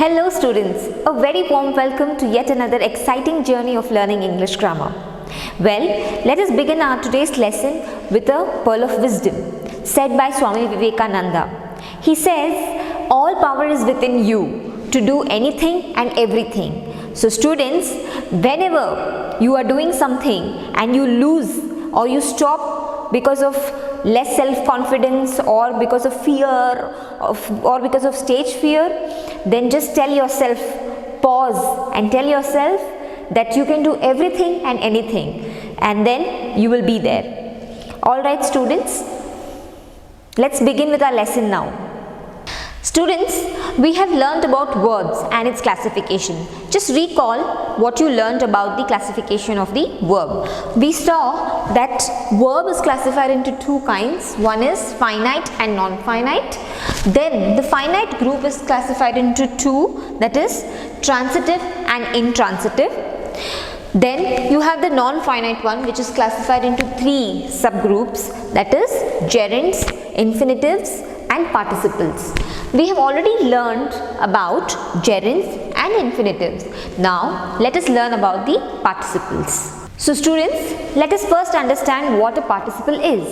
Hello students, a very warm welcome to yet another exciting journey of learning English grammar. Well, let us begin our today's lesson with a pearl of wisdom said by Swami Vivekananda. He says, all power is within you to do anything and everything. So students, whenever you are doing something and you lose or you stop because of less self-confidence or because of fear or because of stage fear, then just tell yourself, pause and tell yourself that you can do everything and anything, and then you will be there. Alright students, let's begin with our lesson now. Students, we have learned about verbs and its classification. Just recall what you learned about the classification of the verb. We saw that verb is classified into two kinds. One is finite and non-finite. Then the finite group is classified into two, that is transitive and intransitive. Then you have the non-finite one, which is classified into three subgroups, that is gerunds, infinitives and participles. We have already learned about gerunds and infinitives. Now let us learn about the participles. So students, let us first understand what a participle is.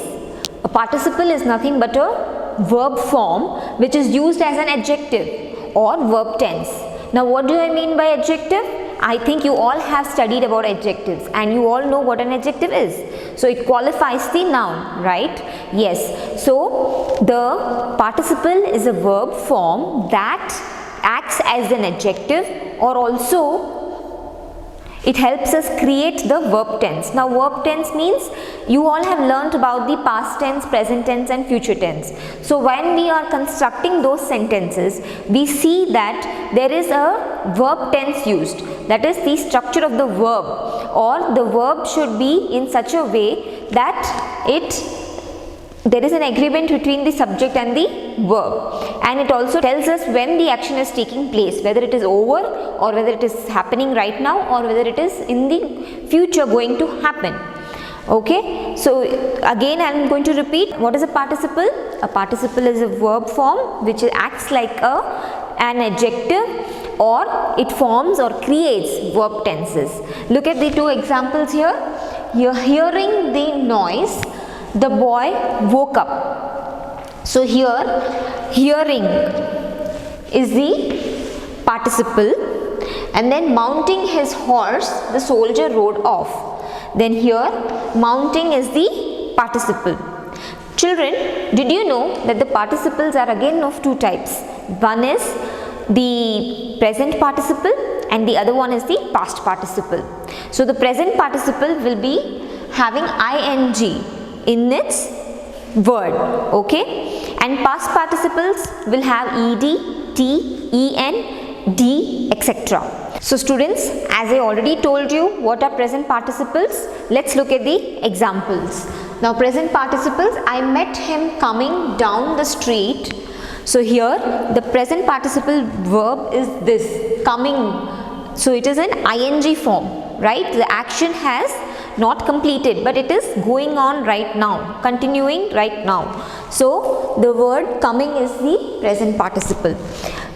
A participle is nothing but a verb form which is used as an adjective or verb tense. Now what do I mean by adjective? I think you all have studied about adjectives and you all know what an adjective is. So it qualifies the noun, right? Yes. So the participle is a verb form that acts as an adjective, or also it helps us create the verb tense. Now verb tense means you all have learnt about the past tense, present tense and future tense. So when we are constructing those sentences, we see that there is a verb tense used. That is the structure of the verb, or the verb should be in such a way that there is an agreement between the subject and the verb, and it also tells us when the action is taking place, whether it is over or whether it is happening right now or whether it is in the future going to happen. Okay, so again I am going to repeat, what is a participle? A participle is a verb form which acts like an adjective, or it forms or creates verb tenses. Look at the two examples here. You're hearing the noise, the boy woke up. So here hearing is the participle, and then mounting his horse, the soldier rode off. Then here mounting is the participle. Children, did you know that the participles are again of two types? One is the present participle and the other one is the past participle. So the present participle will be having ing in its word, okay, and past participles will have ed, t, en, d, etc. So students, as I already told you what are present participles, let's look at the examples. Now present participles, I met him coming down the street. So here the present participle verb is this, coming. So it is an ing form, right? The action has not completed, but it is going on right now, continuing right now. So the word coming is the present participle.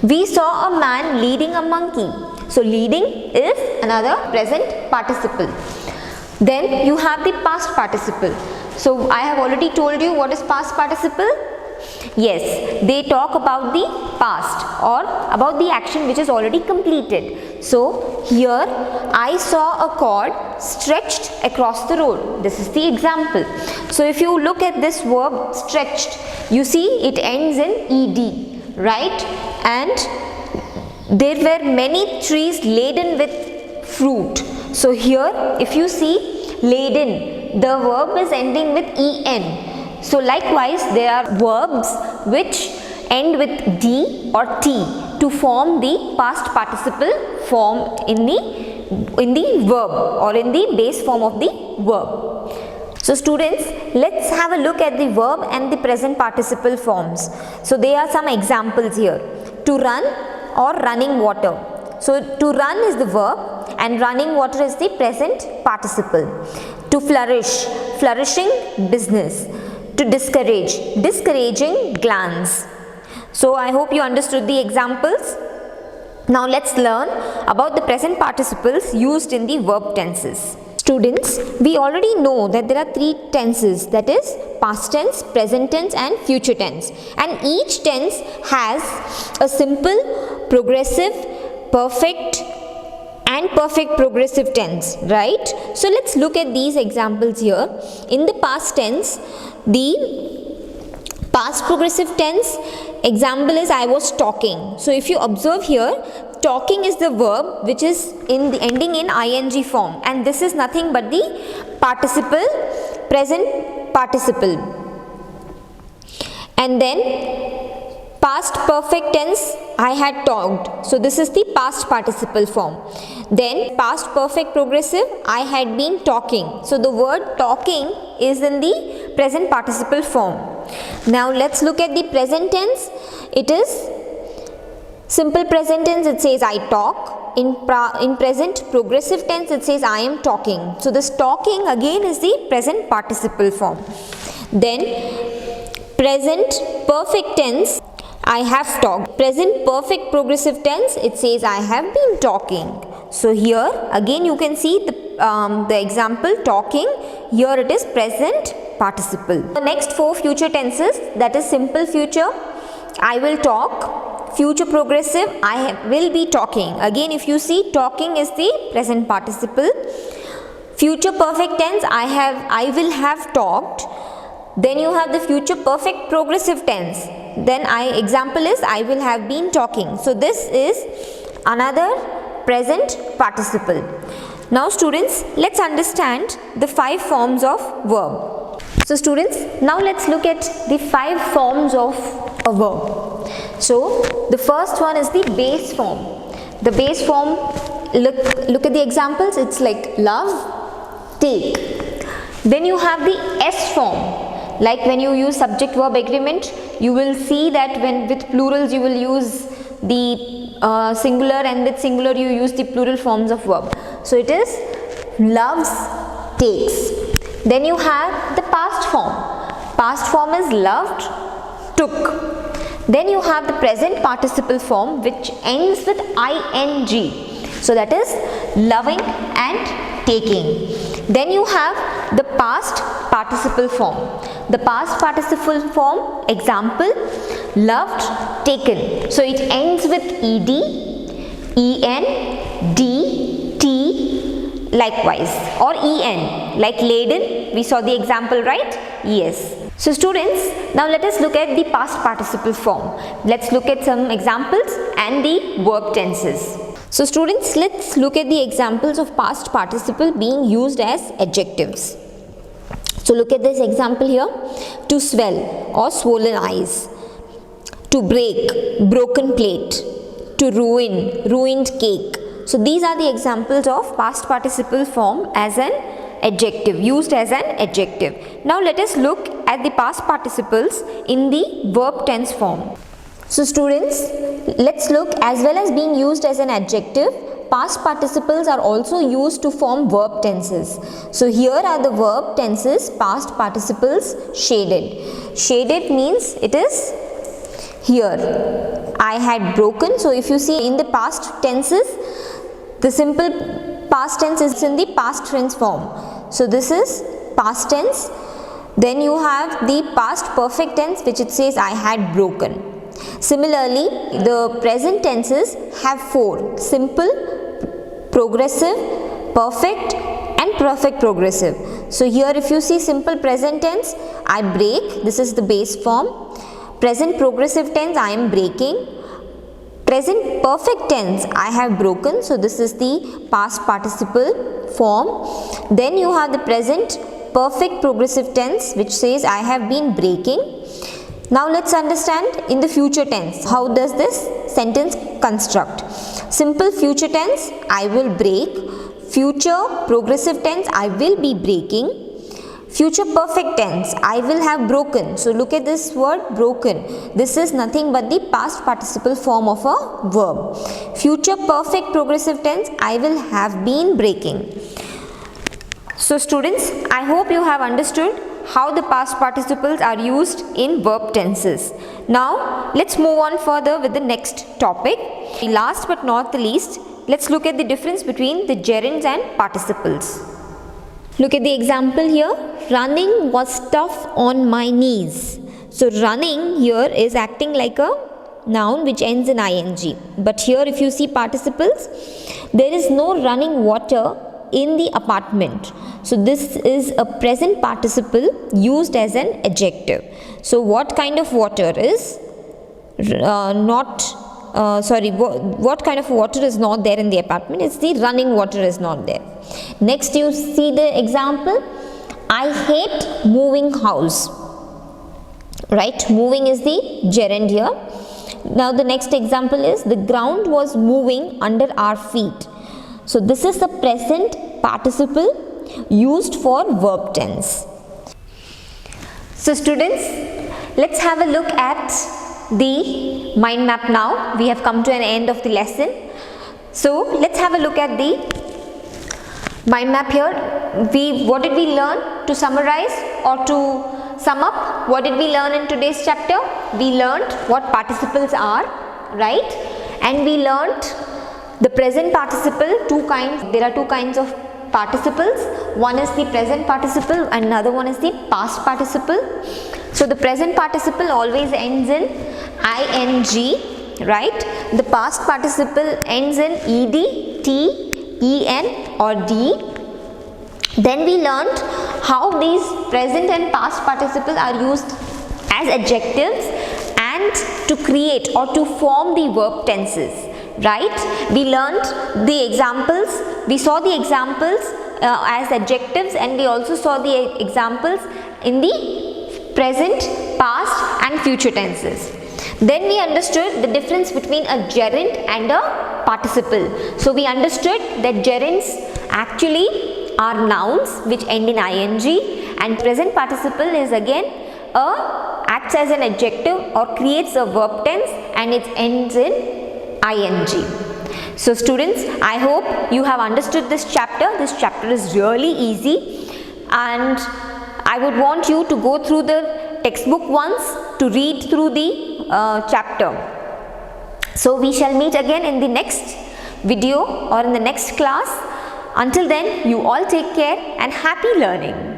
We saw a man leading a monkey. So leading is another present participle. Then you have the past participle. So I have already told you what is past participle. Yes, they talk about the past or about the action which is already completed. So here I saw a cord stretched across the road. This is the example. So if you look at this verb stretched, you see it ends in ed, right? And there were many trees laden with fruit. So here if you see laden, the verb is ending with en. So likewise there are verbs which end with d or t to form the past participle form in the verb or in the base form of the verb. So students, let's have a look at the verb and the present participle forms. So there are some examples here. To run or running water. So to run is the verb and running water is the present participle. To flourish, flourishing business. To discourage, discouraging glance. So I hope you understood the examples. Now let's learn about the present participles used in the verb tenses. Students, we already know that there are three tenses, that is past tense, present tense and future tense, and each tense has a simple, progressive, perfect and perfect progressive tense, right? So let's look at these examples here. In the past tense, the past progressive tense example is I was talking. So if you observe here, talking is the verb which is ending in ing form, and this is nothing but the participle, present participle. And then past perfect tense, I had talked. So this is the past participle form. Then past perfect progressive, I had been talking. So the word talking is in the present participle form. Now let's look at the present tense. It is simple present tense, it says I talk. In present progressive tense, it says I am talking. So this talking again is the present participle form. Then present perfect tense, I have talked. Present perfect progressive tense, it says I have been talking. So here again you can see the example talking. Here it is present participle. The next four future tenses, that is simple future, I will talk. Future progressive, I will be talking. Again if you see, talking is the present participle. Future perfect tense, I will have talked. Then you have the future perfect progressive tense. Then example is I will have been talking. So this is another present participle. Now students, let's understand the 5 forms of verb. So students, now let's look at the 5 forms of a verb. So the first one is the base form. The base form, look at the examples. It's like love, take. Then you have the S form. Like when you use subject verb agreement, you will see that when with plurals you will use the singular, and with singular you use the plural forms of verb. So it is loves, takes. Then you have the past form. Past form is loved, took. Then you have the present participle form which ends with ing. So that is loving and taking. Then you have the past participle form. The past participle form, example, loved, taken. So it ends with ed, en, d, t, likewise, or en, like laden. We saw the example, right? Yes. So students, now let us look at the past participle form. Let's look at some examples and the verb tenses. So students, let's look at the examples of past participle being used as adjectives. So look at this example here. To swell or swollen eyes. To break, broken plate. To ruin, ruined cake. So these are the examples of past participle form as an adjective, used as an adjective. Now let us look at the past participles in the verb tense form. So students, let's look, as well as being used as an adjective, past participles are also used to form verb tenses. So here are the verb tenses, past participles shaded. Shaded means it is here. I had broken. So if you see in the past tenses, the simple past tense is in the past tense form. So this is past tense. Then you have the past perfect tense which it says I had broken. Similarly, the present tenses have 4: simple, progressive, perfect and perfect progressive. So here if you see simple present tense, I break, this is the base form. Present progressive tense, I am breaking. Present perfect tense, I have broken. So this is the past participle form. Then you have the present perfect progressive tense which says I have been breaking. Now let's understand in the future tense, how does this sentence construct. Simple future tense, I will break. Future progressive tense, I will be breaking. Future perfect tense, I will have broken. So look at this word broken. This is nothing but the past participle form of a verb. Future perfect progressive tense, I will have been breaking. So students, I hope you have understood how the past participles are used in verb tenses. Now let's move on further with the next topic. Last but not the least, let's look at the difference between the gerunds and participles. Look at the example here. Running was tough on my knees. So running here is acting like a noun which ends in ing. But here if you see participles, there is no running water in the apartment. So this is a present participle used as an adjective. So what kind of water is what kind of water is not there in the apartment? It's the running water is not there. Next you see the example. I hate moving house. Right, moving is the gerund here. Now the next example is the ground was moving under our feet. So this is the present participle used for verb tense. So students, let's have a look at the mind map now. We have come to an end of the lesson. So let's have a look at the mind map here. What did we learn? To summarize or to sum up, what did we learn in today's chapter? We learned what participles are, right? And we learned the present participle, there are two kinds of participles. One is the present participle and another one is the past participle. So the present participle always ends in ing, right? The past participle ends in ed, t, en or d. Then we learned how these present and past participles are used as adjectives and to create or to form the verb tenses, right? We learned the examples, we saw the examples as adjectives, and we also saw the examples in the present, past and future tenses. Then we understood the difference between a gerund and a participle. So we understood that gerunds actually are nouns which end in ing, and present participle is again acts as an adjective or creates a verb tense and it ends in ing. So students, I hope you have understood this chapter. This chapter is really easy and I would want you to go through the textbook once to read through the chapter. So we shall meet again in the next video or in the next class. Until then, you all take care and happy learning.